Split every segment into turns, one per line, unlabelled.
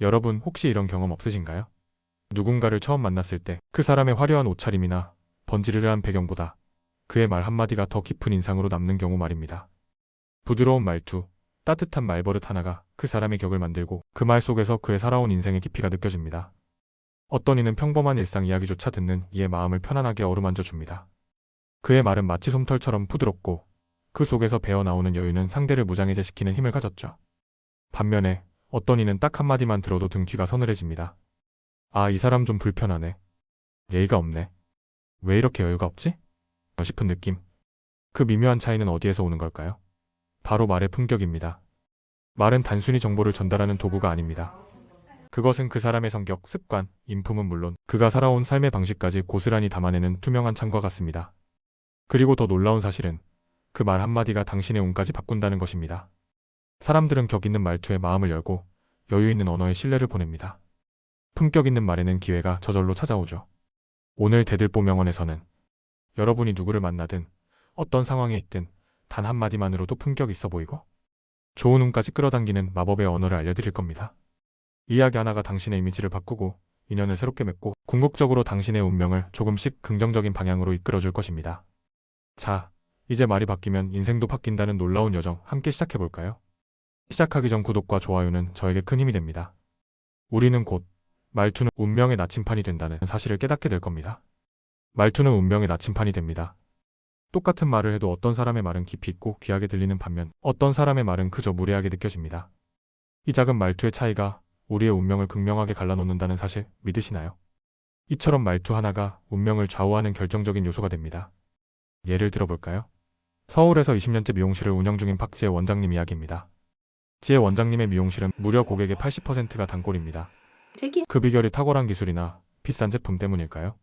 여러분 혹시 이런 경험 없으신가요? 누군가를 처음 만났을 때 그 사람의 화려한 옷차림이나 번지르르한 배경보다 그의 말 한마디가 더 깊은 인상으로 남는 경우 말입니다. 부드러운 말투, 따뜻한 말버릇 하나가 그 사람의 격을 만들고 그 말 속에서 그의 살아온 인생의 깊이가 느껴집니다. 어떤 이는 평범한 일상 이야기조차 듣는 이의 마음을 편안하게 어루만져 줍니다. 그의 말은 마치 솜털처럼 부드럽고 그 속에서 배어나오는 여유는 상대를 무장해제시키는 힘을 가졌죠. 반면에 어떤 이는 딱 한마디만 들어도 등 뒤가 서늘해집니다. 아, 이 사람 좀 불편하네. 예의가 없네. 왜 이렇게 여유가 없지? 싶은 느낌. 그 미묘한 차이는 어디에서 오는 걸까요? 바로 말의 품격입니다. 말은 단순히 정보를 전달하는 도구가 아닙니다. 그것은 그 사람의 성격, 습관, 인품은 물론 그가 살아온 삶의 방식까지 고스란히 담아내는 투명한 창과 같습니다. 그리고 더 놀라운 사실은 그 말 한마디가 당신의 운까지 바꾼다는 것입니다. 사람들은 격 있는 말투에 마음을 열고 여유 있는 언어에 신뢰를 보냅니다. 품격 있는 말에는 기회가 저절로 찾아오죠. 오늘 대들보 명언에서는 여러분이 누구를 만나든 어떤 상황에 있든 단 한마디만으로도 품격 있어 보이고 좋은 운까지 끌어당기는 마법의 언어를 알려드릴 겁니다. 이야기 하나가 당신의 이미지를 바꾸고 인연을 새롭게 맺고 궁극적으로 당신의 운명을 조금씩 긍정적인 방향으로 이끌어줄 것입니다. 자, 이제 말이 바뀌면 인생도 바뀐다는 놀라운 여정 함께 시작해볼까요? 시작하기 전 구독과 좋아요는 저에게 큰 힘이 됩니다. 우리는 곧 말투는 운명의 나침판이 된다는 사실을 깨닫게 될 겁니다. 말투는 운명의 나침판이 됩니다. 똑같은 말을 해도 어떤 사람의 말은 깊이 있고 귀하게 들리는 반면 어떤 사람의 말은 그저 무례하게 느껴집니다. 이 작은 말투의 차이가 우리의 운명을 극명하게 갈라놓는다는 사실 믿으시나요? 이처럼 말투 하나가 운명을 좌우하는 결정적인 요소가 됩니다. 예를 들어볼까요? 서울에서 20년째 미용실을 운영 중인 박지혜 원장님 이야기입니다. 지혜 원장님의 미용실은 무려 고객의 80%가 단골입니다. 그 비결이 탁월한 기술이나 비싼 제품 때문일까요?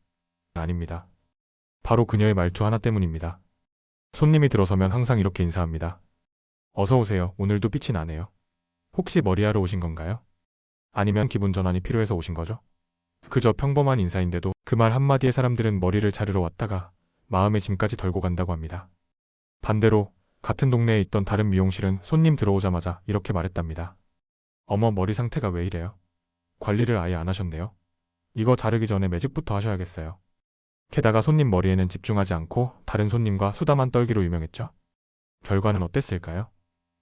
아닙니다. 바로 그녀의 말투 하나 때문입니다. 손님이 들어서면 항상 이렇게 인사합니다. 어서 오세요. 오늘도 빛이 나네요. 혹시 머리하러 오신 건가요? 아니면 기분 전환이 필요해서 오신 거죠? 그저 평범한 인사인데도 그 말 한마디에 사람들은 머리를 자르러 왔다가 마음의 짐까지 덜고 간다고 합니다. 반대로 같은 동네에 있던 다른 미용실은 손님 들어오자마자 이렇게 말했답니다. 어머, 머리 상태가 왜 이래요? 관리를 아예 안 하셨네요. 이거 자르기 전에 매직부터 하셔야겠어요. 게다가 손님 머리에는 집중하지 않고 다른 손님과 수다만 떨기로 유명했죠. 결과는 어땠을까요?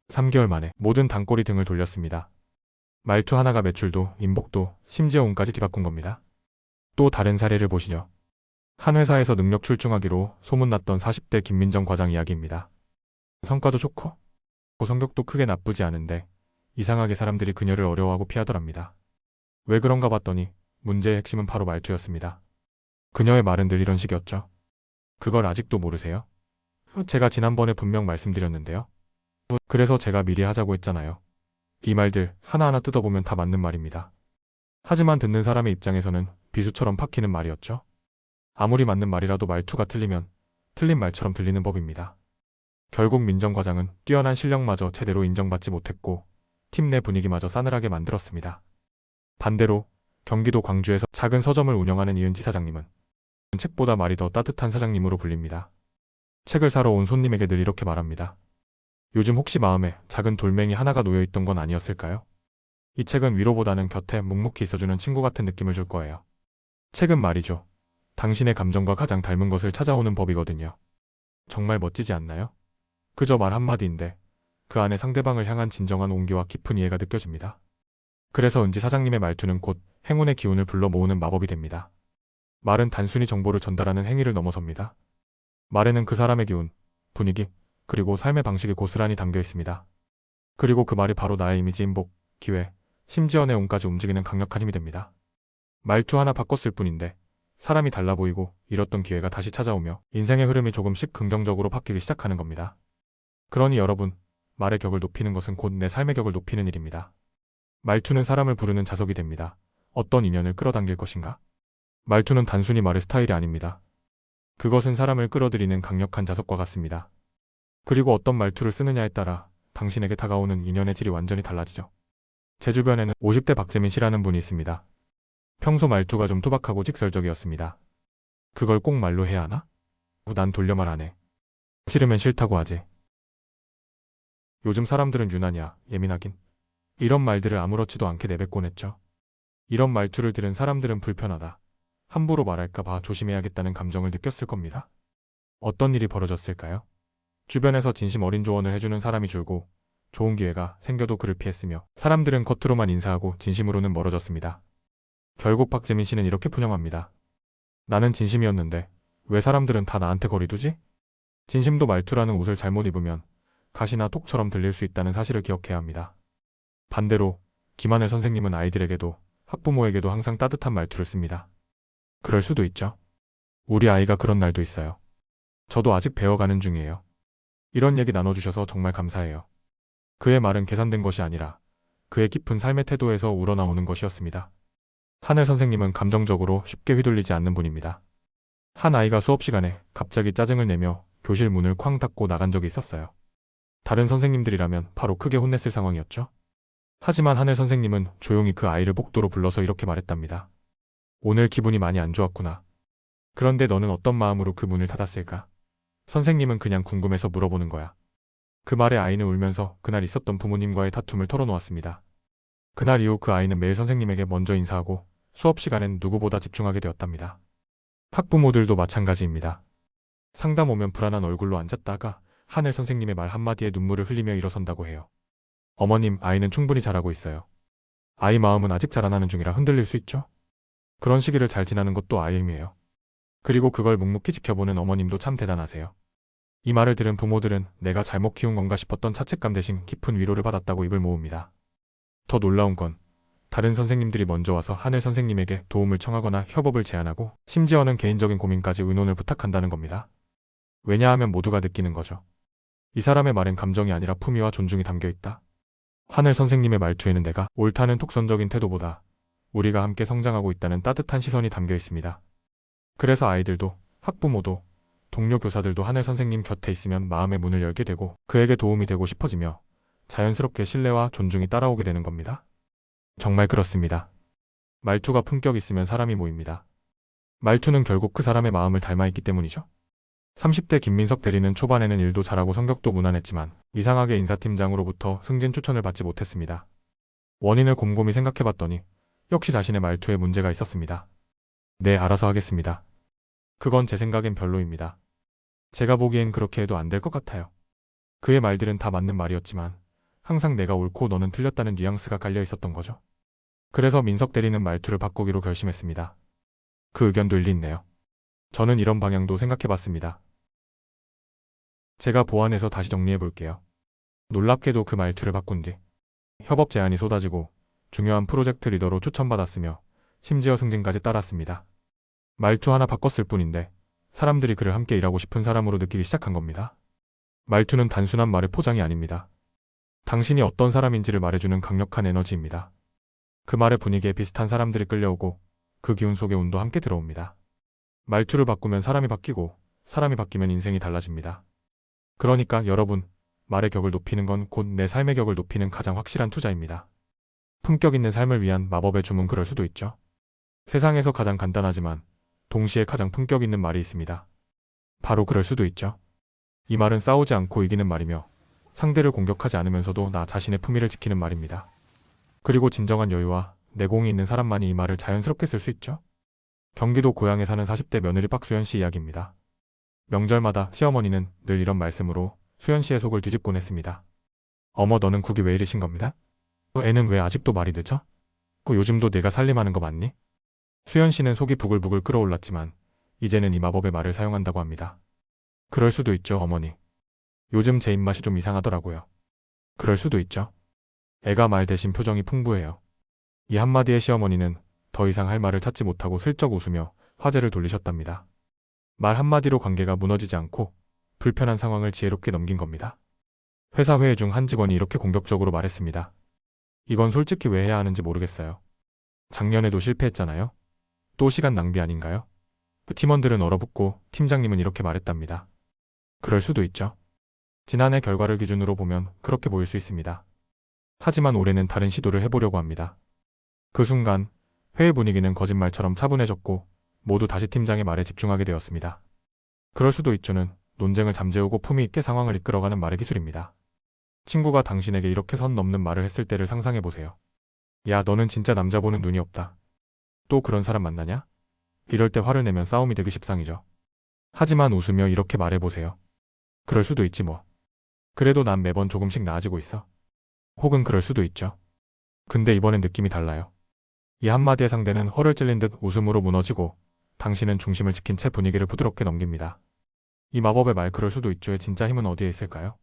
3개월 만에 모든 단골이 등을 돌렸습니다. 말투 하나가 매출도, 인복도, 심지어 운까지 뒤바꾼 겁니다. 또 다른 사례를 보시죠. 한 회사에서 능력 출중하기로 소문났던 40대 김민정 과장 이야기입니다. 성과도 좋고 성격도 크게 나쁘지 않은데 이상하게 사람들이 그녀를 어려워하고 피하더랍니다. 왜 그런가 봤더니 문제의 핵심은 바로 말투였습니다. 그녀의 말은 늘 이런 식이었죠. 그걸 아직도 모르세요? 제가 지난번에 분명 말씀드렸는데요. 그래서 제가 미리 하자고 했잖아요. 이 말들 하나하나 뜯어보면 다 맞는 말입니다. 하지만 듣는 사람의 입장에서는 비수처럼 박히는 말이었죠. 아무리 맞는 말이라도 말투가 틀리면 틀린 말처럼 들리는 법입니다. 결국 민정 과장은 뛰어난 실력마저 제대로 인정받지 못했고 팀 내 분위기마저 싸늘하게 만들었습니다. 반대로 경기도 광주에서 작은 서점을 운영하는 이은지 사장님은 책보다 말이 더 따뜻한 사장님으로 불립니다. 책을 사러 온 손님에게 늘 이렇게 말합니다. 요즘 혹시 마음에 작은 돌멩이 하나가 놓여있던 건 아니었을까요? 이 책은 위로보다는 곁에 묵묵히 있어주는 친구 같은 느낌을 줄 거예요. 책은 말이죠. 당신의 감정과 가장 닮은 것을 찾아오는 법이거든요. 정말 멋지지 않나요? 그저 말 한마디인데 그 안에 상대방을 향한 진정한 온기와 깊은 이해가 느껴집니다. 그래서 은지 사장님의 말투는 곧 행운의 기운을 불러 모으는 마법이 됩니다. 말은 단순히 정보를 전달하는 행위를 넘어섭니다. 말에는 그 사람의 기운, 분위기, 그리고 삶의 방식이 고스란히 담겨 있습니다. 그리고 그 말이 바로 나의 이미지, 인복, 기회, 심지어 내 운까지 움직이는 강력한 힘이 됩니다. 말투 하나 바꿨을 뿐인데 사람이 달라 보이고 잃었던 기회가 다시 찾아오며 인생의 흐름이 조금씩 긍정적으로 바뀌기 시작하는 겁니다. 그러니 여러분, 말의 격을 높이는 것은 곧 내 삶의 격을 높이는 일입니다. 말투는 사람을 부르는 자석이 됩니다. 어떤 인연을 끌어당길 것인가? 말투는 단순히 말의 스타일이 아닙니다. 그것은 사람을 끌어들이는 강력한 자석과 같습니다. 그리고 어떤 말투를 쓰느냐에 따라 당신에게 다가오는 인연의 질이 완전히 달라지죠. 제 주변에는 50대 박재민 씨라는 분이 있습니다. 평소 말투가 좀 투박하고 직설적이었습니다. 그걸 꼭 말로 해야 하나? 난 돌려말 안 해. 싫으면 싫다고 하지. 요즘 사람들은 유난히야 예민하긴. 이런 말들을 아무렇지도 않게 내뱉곤 했죠. 이런 말투를 들은 사람들은 불편하다, 함부로 말할까 봐 조심해야겠다는 감정을 느꼈을 겁니다. 어떤 일이 벌어졌을까요? 주변에서 진심 어린 조언을 해주는 사람이 줄고 좋은 기회가 생겨도 그를 피했으며 사람들은 겉으로만 인사하고 진심으로는 멀어졌습니다. 결국 박재민 씨는 이렇게 푸념합니다. 나는 진심이었는데 왜 사람들은 다 나한테 거리 두지? 진심도 말투라는 옷을 잘못 입으면 가시나 톡처럼 들릴 수 있다는 사실을 기억해야 합니다. 반대로 김하늘 선생님은 아이들에게도 학부모에게도 항상 따뜻한 말투를 씁니다. 그럴 수도 있죠. 우리 아이가 그런 날도 있어요. 저도 아직 배워가는 중이에요. 이런 얘기 나눠주셔서 정말 감사해요. 그의 말은 계산된 것이 아니라 그의 깊은 삶의 태도에서 우러나오는 것이었습니다. 하늘 선생님은 감정적으로 쉽게 휘둘리지 않는 분입니다. 한 아이가 수업 시간에 갑자기 짜증을 내며 교실 문을 쾅 닫고 나간 적이 있었어요. 다른 선생님들이라면 바로 크게 혼냈을 상황이었죠. 하지만 하늘 선생님은 조용히 그 아이를 복도로 불러서 이렇게 말했답니다. 오늘 기분이 많이 안 좋았구나. 그런데 너는 어떤 마음으로 그 문을 닫았을까? 선생님은 그냥 궁금해서 물어보는 거야. 그 말에 아이는 울면서 그날 있었던 부모님과의 다툼을 털어놓았습니다. 그날 이후 그 아이는 매일 선생님에게 먼저 인사하고 수업 시간엔 누구보다 집중하게 되었답니다. 학부모들도 마찬가지입니다. 상담 오면 불안한 얼굴로 앉았다가 하늘 선생님의 말 한마디에 눈물을 흘리며 일어선다고 해요. 어머님, 아이는 충분히 잘하고 있어요. 아이 마음은 아직 자라나는 중이라 흔들릴 수 있죠. 그런 시기를 잘 지나는 것도 아이의 힘이에요. 그리고 그걸 묵묵히 지켜보는 어머님도 참 대단하세요. 이 말을 들은 부모들은 내가 잘못 키운 건가 싶었던 자책감 대신 깊은 위로를 받았다고 입을 모읍니다. 더 놀라운 건 다른 선생님들이 먼저 와서 하늘 선생님에게 도움을 청하거나 협업을 제안하고 심지어는 개인적인 고민까지 의논을 부탁한다는 겁니다. 왜냐하면 모두가 느끼는 거죠. 이 사람의 말엔 감정이 아니라 품위와 존중이 담겨 있다. 하늘 선생님의 말투에는 내가 옳다는 독선적인 태도보다 우리가 함께 성장하고 있다는 따뜻한 시선이 담겨 있습니다. 그래서 아이들도 학부모도 동료 교사들도 하늘 선생님 곁에 있으면 마음의 문을 열게 되고 그에게 도움이 되고 싶어지며 자연스럽게 신뢰와 존중이 따라오게 되는 겁니다. 정말 그렇습니다. 말투가 품격 있으면 사람이 모입니다. 말투는 결국 그 사람의 마음을 닮아 있기 때문이죠. 30대 김민석 대리는 초반에는 일도 잘하고 성격도 무난했지만 이상하게 인사팀장으로부터 승진 추천을 받지 못했습니다. 원인을 곰곰이 생각해봤더니 역시 자신의 말투에 문제가 있었습니다. 네, 알아서 하겠습니다. 그건 제 생각엔 별로입니다. 제가 보기엔 그렇게 해도 안 될 것 같아요. 그의 말들은 다 맞는 말이었지만 항상 내가 옳고 너는 틀렸다는 뉘앙스가 깔려 있었던 거죠. 그래서 민석 대리는 말투를 바꾸기로 결심했습니다. 그 의견도 일리 있네요. 저는 이런 방향도 생각해봤습니다. 제가 보완해서 다시 정리해볼게요. 놀랍게도 그 말투를 바꾼 뒤 협업 제안이 쏟아지고 중요한 프로젝트 리더로 추천받았으며 심지어 승진까지 따랐습니다. 말투 하나 바꿨을 뿐인데 사람들이 그를 함께 일하고 싶은 사람으로 느끼기 시작한 겁니다. 말투는 단순한 말의 포장이 아닙니다. 당신이 어떤 사람인지를 말해주는 강력한 에너지입니다. 그 말의 분위기에 비슷한 사람들이 끌려오고 그 기운 속에 운도 함께 들어옵니다. 말투를 바꾸면 사람이 바뀌고 사람이 바뀌면 인생이 달라집니다. 그러니까 여러분, 말의 격을 높이는 건 곧 내 삶의 격을 높이는 가장 확실한 투자입니다. 품격 있는 삶을 위한 마법의 주문, 그럴 수도 있죠. 세상에서 가장 간단하지만 동시에 가장 품격 있는 말이 있습니다. 바로 그럴 수도 있죠. 이 말은 싸우지 않고 이기는 말이며 상대를 공격하지 않으면서도 나 자신의 품위를 지키는 말입니다. 그리고 진정한 여유와 내공이 있는 사람만이 이 말을 자연스럽게 쓸 수 있죠. 경기도 고양에 사는 40대 며느리 박수연 씨 이야기입니다. 명절마다 시어머니는 늘 이런 말씀으로 수연 씨의 속을 뒤집곤 했습니다. 어머, 너는 국이 왜 이러신 겁니다? 애는 왜 아직도 말이 늦어? 요즘도 내가 살림하는 거 맞니? 수연 씨는 속이 부글부글 끓어올랐지만 이제는 이 마법의 말을 사용한다고 합니다. 그럴 수도 있죠, 어머니. 요즘 제 입맛이 좀 이상하더라고요. 그럴 수도 있죠. 애가 말 대신 표정이 풍부해요. 이 한마디에 시어머니는 더 이상 할 말을 찾지 못하고 슬쩍 웃으며 화제를 돌리셨답니다. 말 한마디로 관계가 무너지지 않고 불편한 상황을 지혜롭게 넘긴 겁니다. 회사 회의 중 한 직원이 이렇게 공격적으로 말했습니다. 이건 솔직히 왜 해야 하는지 모르겠어요. 작년에도 실패했잖아요. 또 시간 낭비 아닌가요? 팀원들은 얼어붙고 팀장님은 이렇게 말했답니다. 그럴 수도 있죠. 지난해 결과를 기준으로 보면 그렇게 보일 수 있습니다. 하지만 올해는 다른 시도를 해보려고 합니다. 그 순간 회의 분위기는 거짓말처럼 차분해졌고 모두 다시 팀장의 말에 집중하게 되었습니다. 그럴 수도 있죠는 논쟁을 잠재우고 품위 있게 상황을 이끌어가는 말의 기술입니다. 친구가 당신에게 이렇게 선 넘는 말을 했을 때를 상상해보세요. 야, 너는 진짜 남자 보는 눈이 없다. 또 그런 사람 만나냐? 이럴 때 화를 내면 싸움이 되기 십상이죠. 하지만 웃으며 이렇게 말해보세요. 그럴 수도 있지 뭐. 그래도 난 매번 조금씩 나아지고 있어. 혹은 그럴 수도 있죠. 근데 이번엔 느낌이 달라요. 이 한마디의 상대는 허를 찔린 듯 웃음으로 무너지고 당신은 중심을 지킨 채 분위기를 부드럽게 넘깁니다. 이 마법의 말 그럴 수도 있죠의 진짜 힘은 어디에 있을까요?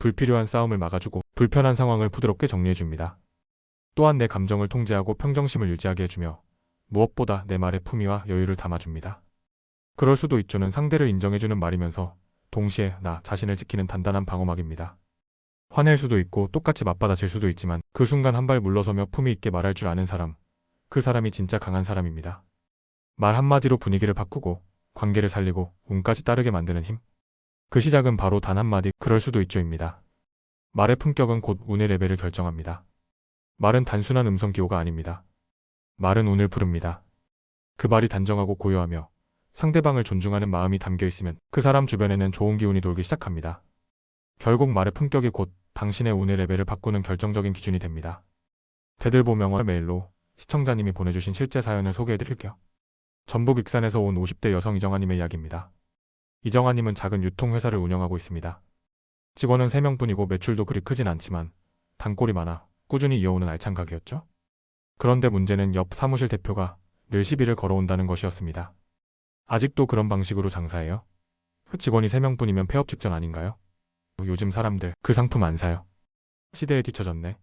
불필요한 싸움을 막아주고 불편한 상황을 부드럽게 정리해줍니다. 또한 내 감정을 통제하고 평정심을 유지하게 해주며 무엇보다 내 말에 품위와 여유를 담아줍니다. 그럴 수도 있죠는 상대를 인정해주는 말이면서 동시에 나 자신을 지키는 단단한 방어막입니다. 화낼 수도 있고 똑같이 맞받아칠 수도 있지만 그 순간 한 발 물러서며 품위 있게 말할 줄 아는 사람, 그 사람이 진짜 강한 사람입니다. 말 한마디로 분위기를 바꾸고 관계를 살리고 운까지 따르게 만드는 힘. 그 시작은 바로 단 한마디 그럴 수도 있죠입니다. 말의 품격은 곧 운의 레벨을 결정합니다. 말은 단순한 음성 기호가 아닙니다. 말은 운을 부릅니다. 그 말이 단정하고 고요하며 상대방을 존중하는 마음이 담겨 있으면 그 사람 주변에는 좋은 기운이 돌기 시작합니다. 결국 말의 품격이 곧 당신의 운의 레벨을 바꾸는 결정적인 기준이 됩니다. 대들보명월 메일로 시청자님이 보내주신 실제 사연을 소개해드릴게요. 전북 익산에서 온 50대 여성 이정아님의 이야기입니다. 이정아님은 작은 유통회사를 운영하고 있습니다. 직원은 3명뿐이고 매출도 그리 크진 않지만 단골이 많아 꾸준히 이어오는 알찬 가게였죠. 그런데 문제는 옆 사무실 대표가 늘 시비를 걸어온다는 것이었습니다. 아직도 그런 방식으로 장사해요? 직원이 3명뿐이면 폐업 직전 아닌가요? 요즘 사람들 그 상품 안 사요. 시대에 뒤처졌네.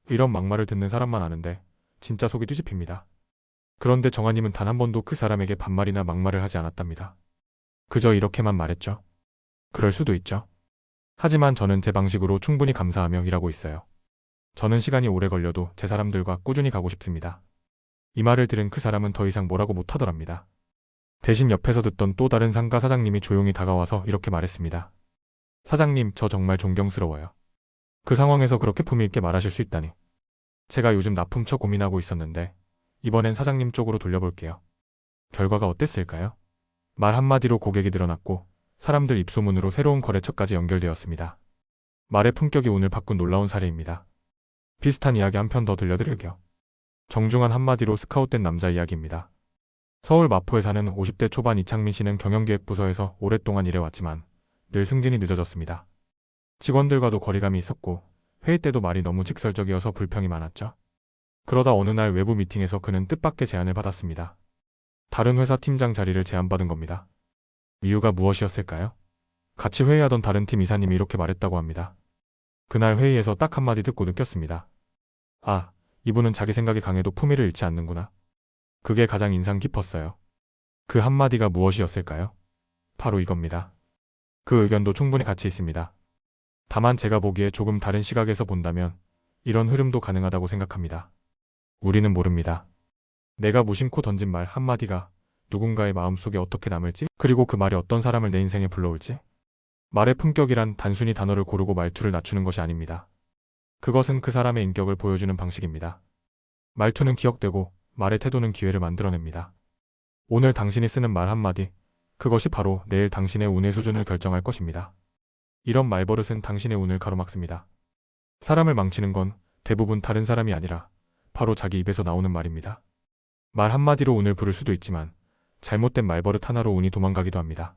이런 막말을 듣는 사람만 아는데 진짜 속이 뒤집힙니다. 그런데 정아님은 단 한 번도 그 사람에게 반말이나 막말을 하지 않았답니다. 그저 이렇게만 말했죠. 그럴 수도 있죠. 하지만 저는 제 방식으로 충분히 감사하며 일하고 있어요. 저는 시간이 오래 걸려도 제 사람들과 꾸준히 가고 싶습니다. 이 말을 들은 그 사람은 더 이상 뭐라고 못하더랍니다. 대신 옆에서 듣던 또 다른 상가 사장님이 조용히 다가와서 이렇게 말했습니다. 사장님, 저 정말 존경스러워요. 그 상황에서 그렇게 품위 있게 말하실 수 있다니. 제가 요즘 납품처 고민하고 있었는데 이번엔 사장님 쪽으로 돌려볼게요. 결과가 어땠을까요? 말 한마디로 고객이 늘어났고 사람들 입소문으로 새로운 거래처까지 연결되었습니다. 말의 품격이 운을 바꾼 놀라운 사례입니다. 비슷한 이야기 한 편 더 들려드릴게요. 정중한 한마디로 스카웃된 남자 이야기입니다. 서울 마포에 사는 50대 초반 이창민 씨는 경영기획부서에서 오랫동안 일해왔지만 늘 승진이 늦어졌습니다. 직원들과도 거리감이 있었고 회의 때도 말이 너무 직설적이어서 불평이 많았죠. 그러다 어느 날 외부 미팅에서 그는 뜻밖의 제안을 받았습니다. 다른 회사 팀장 자리를 제안받은 겁니다. 이유가 무엇이었을까요? 같이 회의하던 다른 팀 이사님이 이렇게 말했다고 합니다. 그날 회의에서 딱 한마디 듣고 느꼈습니다. 아, 이분은 자기 생각이 강해도 품위를 잃지 않는구나. 그게 가장 인상 깊었어요. 그 한마디가 무엇이었을까요? 바로 이겁니다. 그 의견도 충분히 가치 있습니다. 다만 제가 보기에 조금 다른 시각에서 본다면 이런 흐름도 가능하다고 생각합니다. 우리는 모릅니다. 내가 무심코 던진 말 한마디가 누군가의 마음속에 어떻게 남을지, 그리고 그 말이 어떤 사람을 내 인생에 불러올지. 말의 품격이란 단순히 단어를 고르고 말투를 낮추는 것이 아닙니다. 그것은 그 사람의 인격을 보여주는 방식입니다. 말투는 기억되고 말의 태도는 기회를 만들어냅니다. 오늘 당신이 쓰는 말 한마디, 그것이 바로 내일 당신의 운의 수준을 결정할 것입니다. 이런 말버릇은 당신의 운을 가로막습니다. 사람을 망치는 건 대부분 다른 사람이 아니라 바로 자기 입에서 나오는 말입니다. 말 한마디로 운을 부를 수도 있지만 잘못된 말버릇 하나로 운이 도망가기도 합니다.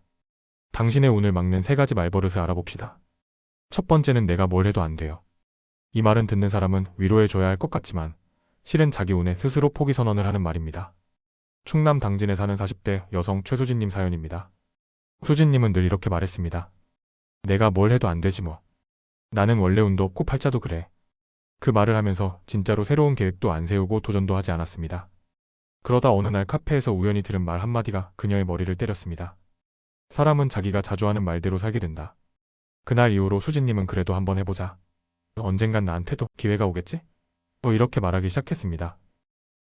당신의 운을 막는 3가지 말버릇을 알아봅시다. 첫 번째는 내가 뭘 해도 안 돼요. 이 말은 듣는 사람은 위로해줘야 할 것 같지만 실은 자기 운에 스스로 포기 선언을 하는 말입니다. 충남 당진에 사는 40대 여성 최수진님 사연입니다. 수진님은 늘 이렇게 말했습니다. 내가 뭘 해도 안 되지 뭐. 나는 원래 운도 없고 팔자도 그래. 그 말을 하면서 진짜로 새로운 계획도 안 세우고 도전도 하지 않았습니다. 그러다 어느 날 카페에서 우연히 들은 말 한마디가 그녀의 머리를 때렸습니다. 사람은 자기가 자주 하는 말대로 살게 된다. 그날 이후로 수진님은 그래도 한번 해보자. 언젠간 나한테도 기회가 오겠지? 이렇게 말하기 시작했습니다.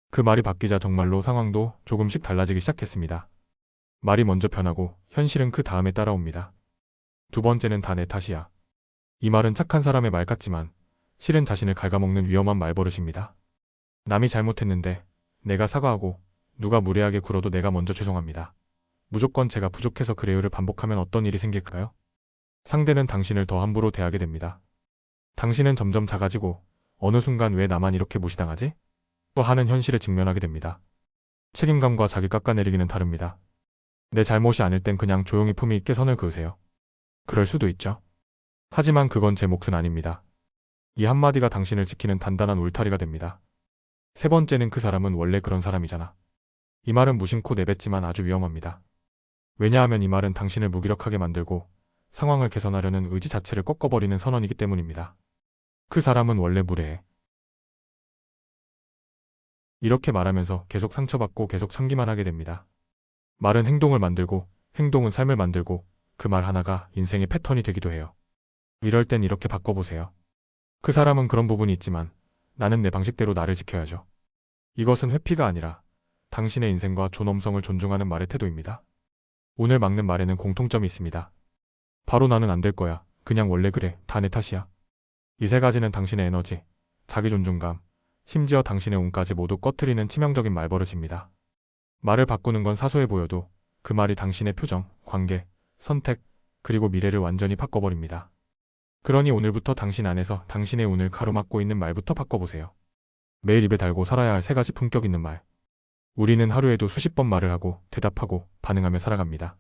그 말이 바뀌자 정말로 상황도 조금씩 달라지기 시작했습니다. 말이 먼저 변하고 현실은 그 다음에 따라옵니다. 두 번째는 다 내 탓이야. 이 말은 착한 사람의 말 같지만 실은 자신을 갉아먹는 위험한 말버릇입니다. 남이 잘못했는데 내가 사과하고 누가 무례하게 굴어도 내가 먼저 죄송합니다. 무조건 제가 부족해서 그래요를 반복하면 어떤 일이 생길까요? 상대는 당신을 더 함부로 대하게 됩니다. 당신은 점점 작아지고 어느 순간 왜 나만 이렇게 무시당하지? 또 하는 현실에 직면하게 됩니다. 책임감과 자기 깎아내리기는 다릅니다. 내 잘못이 아닐 땐 그냥 조용히 품위 있게 선을 그으세요. 그럴 수도 있죠. 하지만 그건 제 몫은 아닙니다. 이 한마디가 당신을 지키는 단단한 울타리가 됩니다. 세 번째는 그 사람은 원래 그런 사람이잖아. 이 말은 무심코 내뱉지만 아주 위험합니다. 왜냐하면 이 말은 당신을 무기력하게 만들고 상황을 개선하려는 의지 자체를 꺾어버리는 선언이기 때문입니다. 그 사람은 원래 무례해. 이렇게 말하면서 계속 상처받고 계속 참기만 하게 됩니다. 말은 행동을 만들고 행동은 삶을 만들고 그 말 하나가 인생의 패턴이 되기도 해요. 이럴 땐 이렇게 바꿔보세요. 그 사람은 그런 부분이 있지만 나는 내 방식대로 나를 지켜야죠. 이것은 회피가 아니라 당신의 인생과 존엄성을 존중하는 말의 태도입니다. 오늘 막는 말에는 공통점이 있습니다. 바로 나는 안 될 거야. 그냥 원래 그래. 다 내 탓이야. 이 세 가지는 당신의 에너지, 자기 존중감, 심지어 당신의 운까지 모두 꺼트리는 치명적인 말버릇입니다. 말을 바꾸는 건 사소해 보여도 그 말이 당신의 표정, 관계, 선택, 그리고 미래를 완전히 바꿔버립니다. 그러니 오늘부터 당신 안에서 당신의 운을 가로막고 있는 말부터 바꿔보세요. 매일 입에 달고 살아야 할 세 가지 품격 있는 말. 우리는 하루에도 수십 번 말을 하고 대답하고 반응하며 살아갑니다.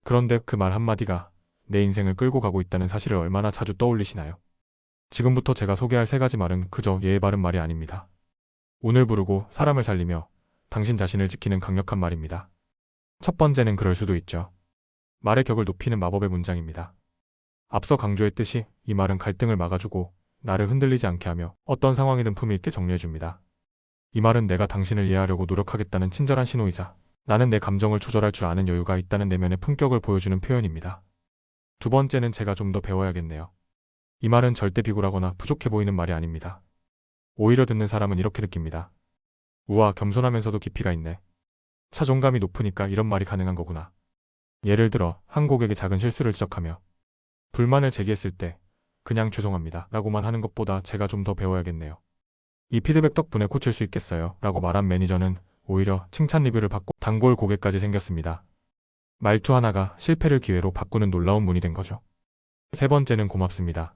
그런데 그 말 한마디가 내 인생을 끌고 가고 있다는 사실을 얼마나 자주 떠올리시나요? 지금부터 제가 소개할 세 가지 말은 그저 예의 바른 말이 아닙니다. 운을 부르고 사람을 살리며 당신 자신을 지키는 강력한 말입니다. 첫 번째는 그럴 수도 있죠. 말의 격을 높이는 마법의 문장입니다. 앞서 강조했듯이 이 말은 갈등을 막아주고 나를 흔들리지 않게 하며 어떤 상황이든 품위 있게 정리해줍니다. 이 말은 내가 당신을 이해하려고 노력하겠다는 친절한 신호이자 나는 내 감정을 조절할 줄 아는 여유가 있다는 내면의 품격을 보여주는 표현입니다. 두 번째는 제가 좀 더 배워야겠네요. 이 말은 절대 비굴하거나 부족해 보이는 말이 아닙니다. 오히려 듣는 사람은 이렇게 느낍니다. 우와, 겸손하면서도 깊이가 있네. 자존감이 높으니까 이런 말이 가능한 거구나. 예를 들어 한 고객의 작은 실수를 지적하며 불만을 제기했을 때 그냥 죄송합니다 라고만 하는 것보다 제가 좀 더 배워야겠네요. 이 피드백 덕분에 고칠 수 있겠어요 라고 말한 매니저는 오히려 칭찬 리뷰를 받고 단골 고객까지 생겼습니다. 말투 하나가 실패를 기회로 바꾸는 놀라운 문이 된 거죠. 세 번째는 고맙습니다.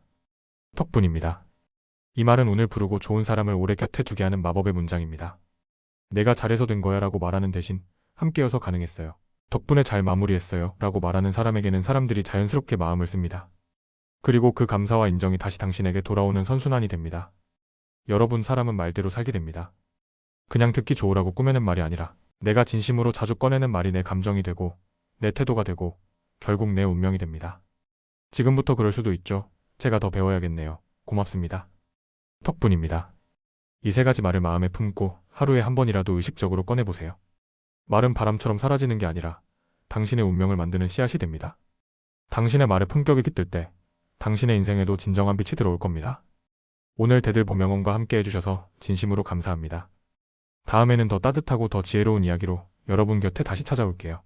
덕분입니다. 이 말은 운을 부르고 좋은 사람을 오래 곁에 두게 하는 마법의 문장입니다. 내가 잘해서 된 거야 라고 말하는 대신 함께여서 가능했어요. 덕분에 잘 마무리했어요 라고 말하는 사람에게는 사람들이 자연스럽게 마음을 씁니다. 그리고 그 감사와 인정이 다시 당신에게 돌아오는 선순환이 됩니다. 여러분, 사람은 말대로 살게 됩니다. 그냥 듣기 좋으라고 꾸며낸 말이 아니라 내가 진심으로 자주 꺼내는 말이 내 감정이 되고 내 태도가 되고 결국 내 운명이 됩니다. 지금부터 그럴 수도 있죠. 제가 더 배워야겠네요. 고맙습니다. 덕분입니다. 이 세 가지 말을 마음에 품고 하루에 한 번이라도 의식적으로 꺼내보세요. 말은 바람처럼 사라지는 게 아니라 당신의 운명을 만드는 씨앗이 됩니다. 당신의 말에 품격이 깃들 때 당신의 인생에도 진정한 빛이 들어올 겁니다. 오늘 대들보명언과 함께 해주셔서 진심으로 감사합니다. 다음에는 더 따뜻하고 더 지혜로운 이야기로 여러분 곁에 다시 찾아올게요.